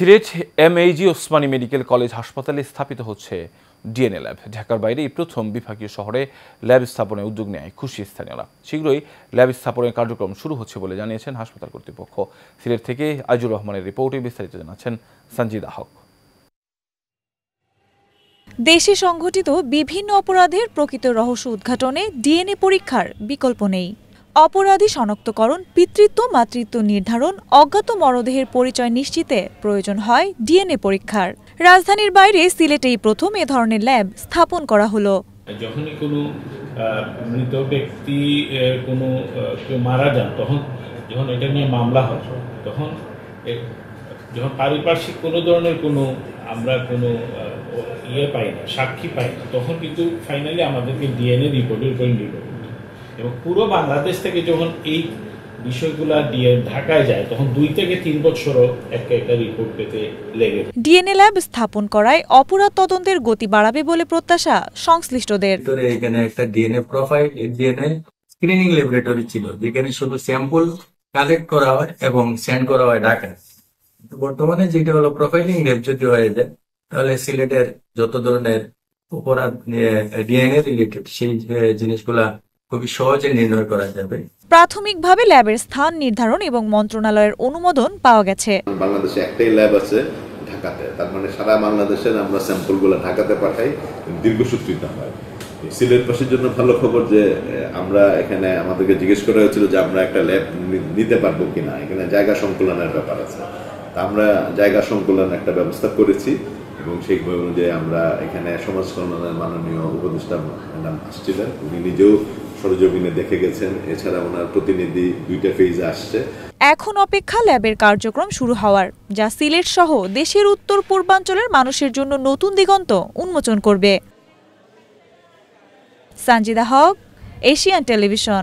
Sylhet MAG Osmani medical college হাসপাতালে স্থাপিত হচ্ছে ডিএনএ ল্যাব। ঢাকার বাইরে এই প্রথম বিভাগীয় শহরে ল্যাব স্থাপনের উদ্যোগ নেয় খুশি স্থানীয়রা। শীঘ্রই ল্যাব স্থাপনের কার্যক্রম শুরু হচ্ছে বলে জানিয়েছেন হাসপাতাল কর্তৃপক্ষ। সিলেট থেকে আইজুর রহমানের রিপোর্টে বিস্তারিত জানাচ্ছেন সঞ্জিদা হক। দেশে সংঘটিত বিভিন্ন অপরাধের প্রকৃত রহস্য উদ্ঘাটনে ডিএনএ পরীক্ষার বিকল্প নেই। অপরাধী শনাক্তকরণ, পিতৃত্ব মাতৃত্ব নির্ধারণ, অজ্ঞাত মরদেহের পরিচয় নিশ্চিতে প্রয়োজন হয় ডিএনএ পরীক্ষার। রাজধানীর বাইরে সিলেটেই প্রথম এ ধরনের ল্যাব স্থাপন করা হলো। যখনই কোনো মৃত ব্যক্তি কোনো কেউ মারা যান, তখন যখন এটা নিয়ে মামলা হয়, তখন যখন পারিপার্শ্বিক কোনো ধরনের কোনো আমরা কোনো পাই না, সাক্ষী পাই না, তখন কিন্তু ফাইনালি আমাদেরকে ডিএনএ রিপোর্টের উপর নির্ভর করতে হয়। এবং পুরো বাংলাদেশ থেকে যখন এই বিষয়গুলো ঢাকায় যায়, তখন 2 থেকে 3 বছরও একটা রিপোর্ট পেতে লেগে। ডিএনএ ল্যাব স্থাপন করায় অপরাধ তদন্তের গতি বাড়াবে বলে প্রত্যাশা সংশ্লিষ্টদের। এখানে একটা DNA profile, DNA screening laboratory ছিল, যেখানে শুধু স্যাম্পল কালেক্ট করা হয় এবং সেন্ড করা হয় ঢাকায়। বর্তমানে যেটা হলো প্রোফাইলিং ল্যাব যদি হয়ে যায়, তাহলে সিলেটের যত ধরনের অপরাধ ডিএনএ রিলেটেড সেই জিনিসগুলা খুবই সহজে নির্ণয় করা যাবে। প্রাথমিকভাবে ল্যাবের স্থান নির্ধারণ এবং মন্ত্রণালয়ের অনুমোদন পাওয়া গেছে। বাংলাদেশে একটাই ল্যাব আছে ঢাকাতে, তার মানে সারা বাংলাদেশের আমরা স্যাম্পলগুলো ঢাকাতে পাঠাই, দীর্ঘসূত্রিত হয়। সিলেটবাসীর জন্য ভালো খবর যে আমরা এখানে আমাদেরকে জিজ্ঞেস করা হয়েছিল যে আমরা একটা ল্যাব নিতে পারবো কিনা, এখানে জায়গা সংকুলনের ব্যাপার আছে। তা আমরা জায়গা সংকুলন একটা ব্যবস্থা করেছি এবং সেই অনুযায়ী আমরা এখানে সমাজ কল্যাণের মাননীয় উপদেষ্টা ম্যাডাম আসছিলেন, উনি নিজেও সরজমিনে দেখে গেছেন। এছাড়া ওনার প্রতিনিধি 2টা ফেজে আসছে। এখন অপেক্ষা ল্যাবের কার্যক্রম শুরু হওয়ার, যা সিলেট সহ দেশের উত্তর পূর্বাঞ্চলের মানুষের জন্য নতুন দিগন্ত উন্মোচন করবে। সঞ্জিদা হক, এশিয়ান টেলিভিশন।